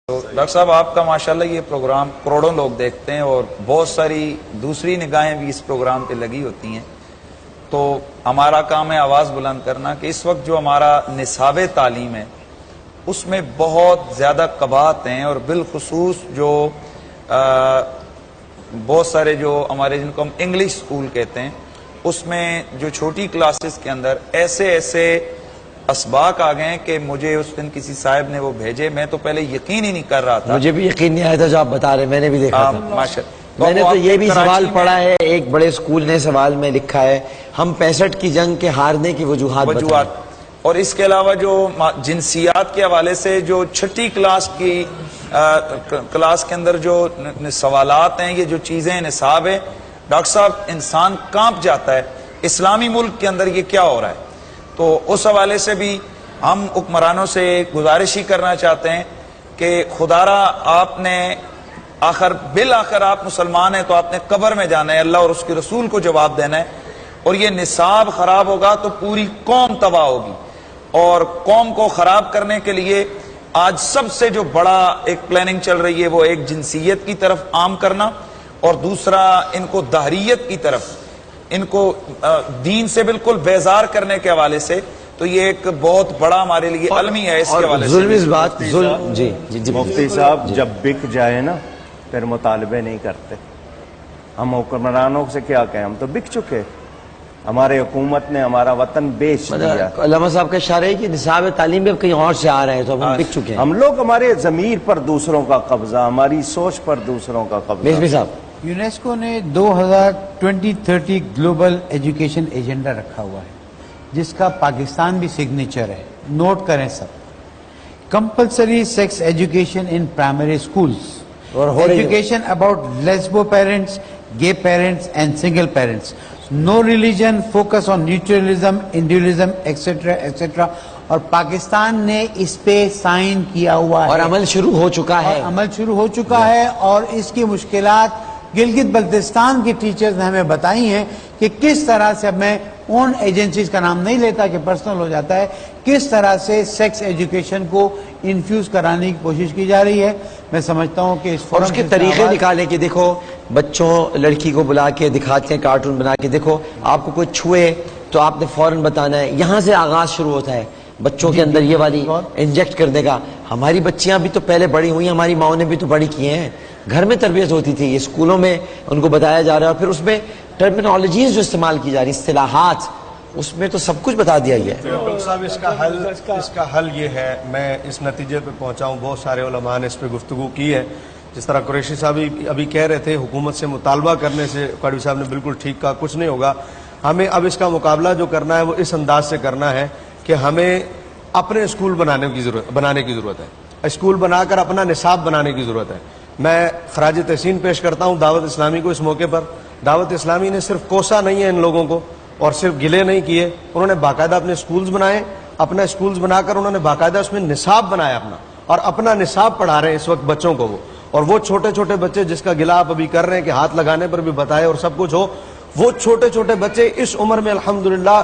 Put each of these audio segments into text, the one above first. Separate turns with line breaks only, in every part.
تو ڈاکٹر صاحب آپ کا ماشاءاللہ یہ پروگرام کروڑوں لوگ دیکھتے ہیں اور بہت ساری دوسری نگاہیں بھی اس پروگرام پہ لگی ہوتی ہیں، تو ہمارا کام ہے آواز بلند کرنا کہ اس وقت جو ہمارا نصاب تعلیم ہے اس میں بہت زیادہ قباحت ہیں، اور بالخصوص جو بہت سارے جو ہمارے جن کو ہم انگلش سکول کہتے ہیں اس میں جو چھوٹی کلاسز کے اندر ایسے اسباق آ گئے ہیں کہ مجھے اس دن کسی صاحب نے وہ بھیجے، میں تو پہلے یقین ہی نہیں کر رہا تھا،
مجھے بھی یقین نہیں آیا تھا جو آپ بتا رہے، میں نے بھی دیکھا تھا
ماشاءاللہ۔
میں نے تو یہ بھی سوال پڑھا ہے، ایک بڑے اسکول نے سوال میں لکھا ہے ہم 65 کی جنگ کے ہارنے کی وجوہات بتائیں۔
اور اس کے علاوہ جو جنسیات کے حوالے سے جو چھٹی کلاس کے اندر جو سوالات ہیں، یہ جو چیزیں نصاب ہے، ڈاکٹر صاحب انسان کانپ جاتا ہے اسلامی ملک کے اندر یہ کیا ہو رہا ہے۔ تو اس حوالے سے بھی ہم حکمرانوں سے گزارش ہی کرنا چاہتے ہیں کہ خدا را آپ نے بالآخر آپ مسلمان ہیں تو آپ نے قبر میں جانا ہے، اللہ اور اس کے رسول کو جواب دینا ہے، اور یہ نصاب خراب ہوگا تو پوری قوم تباہ ہوگی، اور قوم کو خراب کرنے کے لیے آج سب سے جو بڑا ایک پلاننگ چل رہی ہے وہ ایک جنسیت کی طرف عام کرنا، اور دوسرا ان کو دہریت کی طرف، ان کو دین سے بالکل بیزار کرنے کے حوالے سے، تو یہ ایک بہت بڑا ہمارے لیے عالمی ہے اس کے حوالے سے
ظلم اس بات ظلم جی
مفتی صاحب جب بک جائے نا پھر مطالبے نہیں کرتے۔ ہم حکمرانوں سے کیا کہیں، ہم تو بک چکے، ہمارے حکومت نے ہمارا وطن بیچ دیا۔
علامہ صاحب کا اشارہ ہے کہ نصاب تعلیم بھی اب کہیں اور سے آ رہے ہیں تو ہم بک چکے ہیں۔
ہم لوگ ہمارے ضمیر پر دوسروں کا قبضہ، ہماری سوچ پر دوسروں کا قبضہ۔
بیسویں صاحب،
یونیسکو نے 2020-30 گلوبل ایجوکیشن ایجنڈا رکھا ہوا ہے جس کا پاکستان بھی سگنیچر ہے، نوٹ کریں سب۔ Compulsory sex education in primary schools,
اور ہو رہی ہے۔
Education about lesbo parents, gay parents and single parents, no religion, focus on neutralism, individualism etcetera etcetera, اور پاکستان نے اس پہ سائن کیا ہوا ہے
اور عمل شروع ہو چکا ہے۔
عمل شروع ہو چکا ہے، اور اس کی مشکلات گلگت بلتستان کے ٹیچرز نے ہمیں بتائی ہیں کہ کس طرح سے، اب میں اون ایجنسیز کا نام نہیں لیتا کہ پرسنل ہو جاتا ہے، کس طرح سے سیکس ایجوکیشن کو انفیوز کرانے کی کوشش کی جا رہی ہے۔ میں سمجھتا ہوں کہ اس
اور اس کے طریقے نکالے کہ دیکھو بچوں لڑکی کو بلا کے دکھاتے ہیں کارٹون بنا کے، دیکھو آپ کو کوئی چھوئے تو آپ نے فوراً بتانا ہے، یہاں سے آغاز شروع ہوتا ہے بچوں کے اندر یہ والی انجیکٹ کرنے کا۔ ہماری بچیاں بھی تو پہلے بڑی ہوئی ہیں، ہماری ماؤں نے بھی تو بڑی کی ہیں، گھر میں تربیت ہوتی تھی، اسکولوں میں ان کو بتایا جا رہا ہے، اور پھر اس میں ٹرمینالوجیز جو استعمال کی جا رہی، اصطلاحات، اس میں تو سب کچھ بتا دیا گیا ہے۔
ڈاکٹر صاحب اس کا حل یہ ہے، میں اس نتیجے پہ پہنچا ہوں، بہت سارے علماء نے اس پہ گفتگو کی ہے، جس طرح قریشی صاحب ابھی کہہ رہے تھے حکومت سے مطالبہ کرنے سے، قادری صاحب نے بالکل ٹھیک کہا، کچھ نہیں ہوگا۔ ہمیں اب اس کا مقابلہ جو کرنا ہے وہ اس انداز سے کرنا ہے کہ ہمیں اپنے اسکول بنانے کی ضرورت ہے، اسکول بنا کر اپنا نصاب بنانے کی ضرورت ہے۔ میں خراج تحسین پیش کرتا ہوں دعوت اسلامی کو اس موقع پر۔ دعوت اسلامی نے صرف کوسا نہیں ہے ان لوگوں کو، اور صرف گلے نہیں کیے، انہوں نے باقاعدہ اپنے اسکولز بنائے، اپنا اسکولز بنا کر انہوں نے باقاعدہ اس میں نصاب بنایا اپنا، اور اپنا نصاب پڑھا رہے ہیں اس وقت بچوں کو وہ، اور وہ چھوٹے چھوٹے بچے جس کا گلا آپ ابھی کر رہے ہیں کہ ہاتھ لگانے پر بھی بتائے اور سب کچھ ہو، وہ چھوٹے چھوٹے بچے اس عمر میں الحمدللہ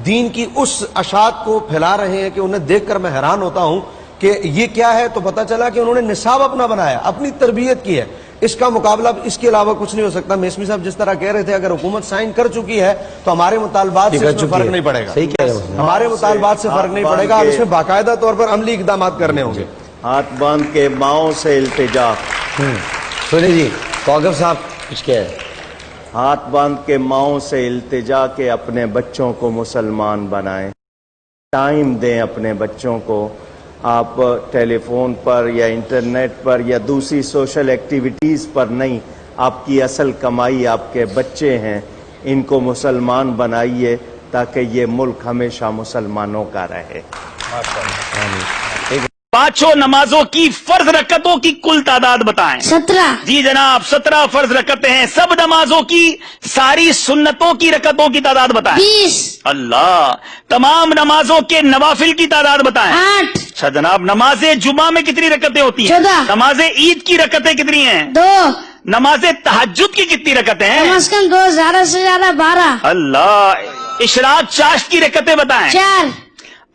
دین کی اس اشاعت کو پھیلا رہے ہیں کہ انہیں دیکھ کر میں حیران ہوتا ہوں کہ یہ کیا ہے۔ تو پتہ چلا کہ انہوں نے نصاب اپنا بنایا، اپنی تربیت کی ہے۔ اس کا مقابلہ اس کے علاوہ کچھ نہیں ہو سکتا۔ میسمی صاحب جس طرح کہہ رہے تھے اگر حکومت سائن کر چکی ہے تو ہمارے مطالبات سے اس میں فرق نہیں پڑے گا،
صحیح کہہ رہے ہیں،
ہمارے مطالبات سے فرق نہیں پڑے گا، اور اس میں باقاعدہ طور پر عملی اقدامات کرنے ہوں گے۔
ہاتھ باندھ کے ماؤں سے التجا،
سنیں جی کوگب صاحب کچھ کہہ رہے ہیں۔
ہاتھ باندھ کے ماؤں سے التجا کے اپنے بچوں کو مسلمان بنائیں، ٹائم دیں اپنے بچوں کو۔ آپ ٹیلی فون پر یا انٹرنیٹ پر یا دوسری سوشل ایکٹیویٹیز پر نہیں، آپ کی اصل کمائی آپ کے بچے ہیں، ان کو مسلمان بنائیے تاکہ یہ ملک ہمیشہ مسلمانوں کا رہے۔
پانچوں نمازوں کی فرض رکعتوں کی کل تعداد بتائیں۔
17۔
جی جناب 17 فرض رکعتیں ہیں، سب نمازوں کی ساری سنتوں کی رکعتوں کی تعداد بتائیں۔
20۔
اللہ، تمام نمازوں کے نوافل کی تعداد بتائیں۔
8۔
اچھا جناب، نماز جمعہ میں کتنی رکعتیں ہوتی ہیں؟
14۔
نماز عید کی رکعتیں کتنی ہیں؟
2۔
نماز تہجد کی کتنی رکعتیں ہیں؟
کم از کم 2، زیادہ سے زیادہ 12۔
اللہ، اشراق چاشت کی رکعتیں بتائیں۔
4۔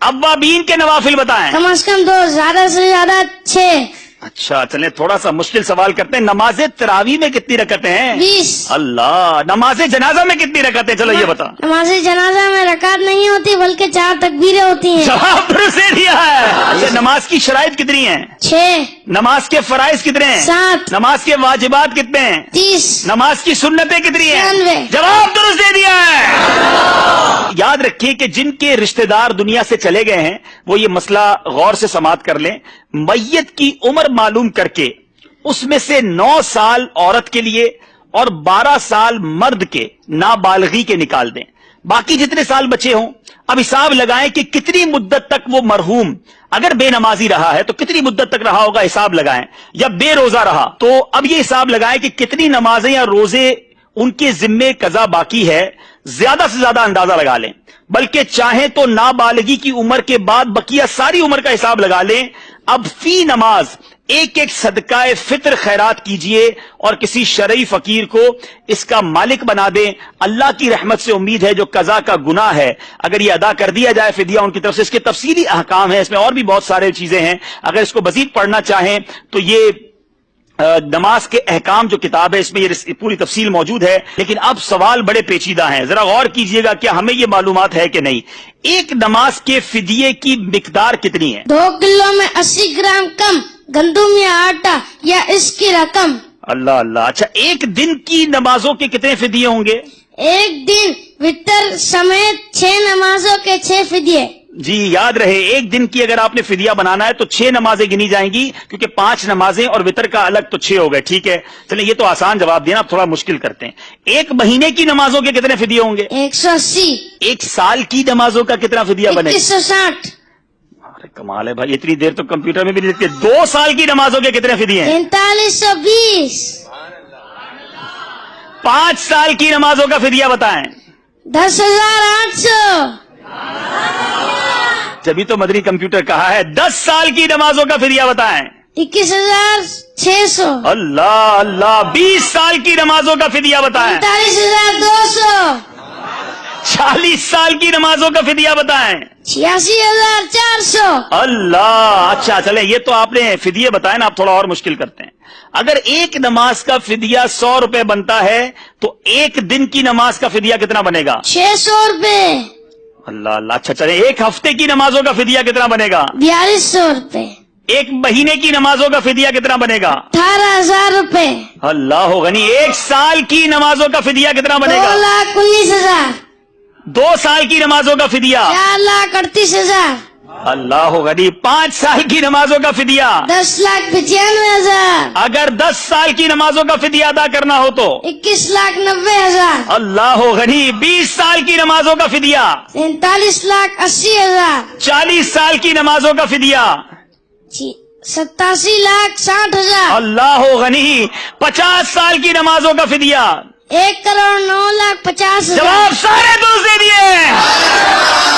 اوابین کے نوافل بتائیں۔
کم از کم 2، زیادہ سے زیادہ 6۔
اچھا چلیں تھوڑا سا مشکل سوال کرتے ہیں. نماز تراویح میں کتنی رکعتیں ہیں؟
20.
اللہ. نماز جنازہ میں کتنی رکعتیں؟ چلو یہ بتا.
نماز جنازہ میں رکعت نہیں ہوتی بلکہ 4 تکبیریں ہوتی ہیں.
جواب درست دے دیا ہے. اچھا نماز کی شرائط کتنی ہیں؟
6.
نماز کے فرائض کتنے ہیں؟
7.
نماز کے واجبات کتنے ہیں؟
30.
نماز کی سنتیں کتنی ہیں؟
96.
جواب درست دے دیا ہے. یاد رکھیے کہ جن کے رشتہ دار دنیا سے چلے گئے ہیں وہ یہ مسئلہ غور سے سماعت کر لیں. میت کی عمر معلوم کر کے اس میں سے 9 سال عورت کے لیے اور 12 سال مرد کے نابالغی کے نکال دیں. باقی جتنے سال بچے ہوں اب حساب لگائیں کہ کتنی مدت تک وہ مرحوم اگر بے نمازی رہا ہے تو کتنی مدت تک رہا ہوگا حساب لگائیں, یا بے روزہ رہا تو اب یہ حساب لگائیں کہ کتنی نمازیں یا روزے ان کے ذمے قضا باقی ہے. زیادہ سے زیادہ اندازہ لگا لیں, بلکہ چاہیں تو نابالغی کی عمر کے بعد بقیہ ساری عمر کا حساب لگا لیں. اب فی نماز ایک ایک صدقہ فطر خیرات کیجئے اور کسی شرعی فقیر کو اس کا مالک بنا دیں. اللہ کی رحمت سے امید ہے جو قضا کا گناہ ہے اگر یہ ادا کر دیا جائے فدیہ ان کی طرف سے. اس کے تفصیلی احکام ہیں, اس میں اور بھی بہت سارے چیزیں ہیں, اگر اس کو مزید پڑھنا چاہیں تو یہ نماز کے احکام جو کتاب ہے اس میں یہ پوری تفصیل موجود ہے. لیکن اب سوال بڑے پیچیدہ ہیں, ذرا غور کیجئے گا کیا ہمیں یہ معلومات ہے کہ نہیں. ایک نماز کے فدیے کی مقدار کتنی ہے؟
2 کلو میں 80 گرام کم گندم یا آٹا یا اس کی رقم.
اللہ اللہ. اچھا ایک دن کی نمازوں کے کتنے فدیے ہوں گے؟
ایک دن وتر سمیت 6 نمازوں کے 6 فدیے.
جی یاد رہے, ایک دن کی اگر آپ نے فدیہ بنانا ہے تو 6 نمازیں گنی جائیں گی, کیونکہ 5 نمازیں اور وتر کا الگ تو 6 ہو گئے. ٹھیک ہے چلیں یہ تو آسان جواب دینا, اب تھوڑا مشکل کرتے ہیں. ایک مہینے کی نمازوں کے کتنے فدیے ہوں گے؟
180.
ایک سال کی نمازوں کا کتنا فدیہ بنے گا؟
2160.
ارے کمال ہے بھائی, اتنی دیر تو کمپیوٹر میں بھی نہیں دیکھتے. 2 سال کی نمازوں کے کتنے فدیے ہیں؟
4320.
5 سال کی نمازوں کا فدیہ بتائیں.
10,800.
جبھی تو مدنی کمپیوٹر کہا ہے. 10 سال کی نمازوں کا فدیہ بتائیں.
21,600.
اللہ اللہ. 20 سال کی نمازوں کا فدیہ بتائیں.
45,200.
40 سال کی نمازوں کا فدیہ بتائیں.
86,400.
اللہ. اچھا چلیں یہ تو آپ نے فدیے بتائے نا, آپ تھوڑا اور مشکل کرتے ہیں. اگر ایک نماز کا فدیہ 100 روپے بنتا ہے تو ایک دن کی نماز کا فدیہ کتنا بنے گا؟
600 روپے.
اللہ اللہ. اچھا چلیں ایک ہفتے کی نمازوں کا فدیہ کتنا بنے گا؟
4200 روپے.
ایک مہینے کی نمازوں کا فدیہ کتنا بنے گا؟
18,000 روپے.
اللہ غنی. ایک سال کی نمازوں کا فدیہ کتنا بنے گا؟
2,19,000.
2 سال کی نمازوں کا فدیہ
4,38,000.
اللہ غنی. 5 سال کی نمازوں کا فدیہ
10,95,000.
اگر 10 سال کی نمازوں کا فدیہ ادا کرنا ہو تو
21,90,000.
اللہ غنی. 20 سال کی نمازوں کا فدیہ
43,80,000.
40 سال کی نمازوں کا فدیہ
87,60,000.
اللہ غنی. 50 سال کی نمازوں کا فدیہ
1,09,50,000.
جواب سارے درست دے دیے.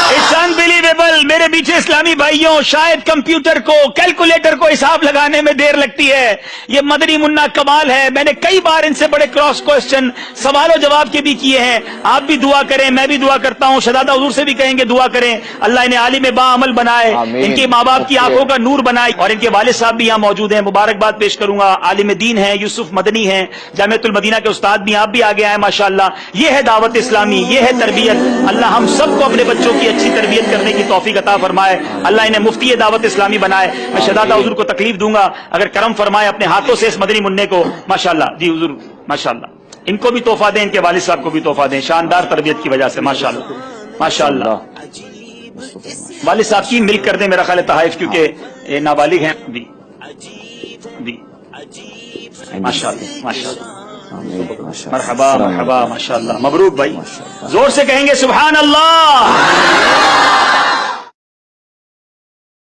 It's unbelievable. میرے پیچھے اسلامی بھائیوں شاید کمپیوٹر کو کیلکولیٹر کو حساب لگانے میں دیر لگتی ہے. یہ مدنی منا کمال ہے. میں نے کئی بار ان سے بڑے کراس کوسچن سوال و جواب کے بھی کیے ہیں. آپ بھی دعا کریں, میں بھی دعا کرتا ہوں, شہزادہ حضور سے بھی کہیں گے دعا کریں. اللہ انہیں عالم با عمل بنائے, ان کے ماں باپ کی آنکھوں کا نور بنائے, اور ان کے والد صاحب بھی یہاں موجود ہیں. مبارکباد پیش کروں گا. عالم دین ہیں, یوسف مدنی ہیں, جامعۃ المدینہ کے استاد بھی, آپ بھی آگے آئے ماشاءاللہ. یہ ہے دعوت اسلامی, یہ ہے تربیت. اللہ ہم سب کو اپنے بچوں کی اچھی تربیت کرنے کی توفیق عطا فرمائے. اللہ انہیں مفتی دعوت اسلامی بنائے. میں شہزادہ حضور کو تکلیف دوں گا اگر کرم فرمائے اپنے ہاتھوں سے اس مدنی منع کو. ماشاءاللہ جی حضور ماشاءاللہ. ان کو بھی تحفہ دیں, ان کے والد صاحب کو بھی تحفہ دیں, شاندار تربیت کی وجہ سے ماشاءاللہ ماشاءاللہ. والد صاحب کی ملک کر دیں میرا خیال ہے تحائف, کیونکہ یہ نابالغ ہیں. بھی ماشاءاللہ ماشاءاللہ. مرحبا مرحبا ماشاءاللہ. مبروک بھائی, زور سے کہیں گے سبحان اللہ.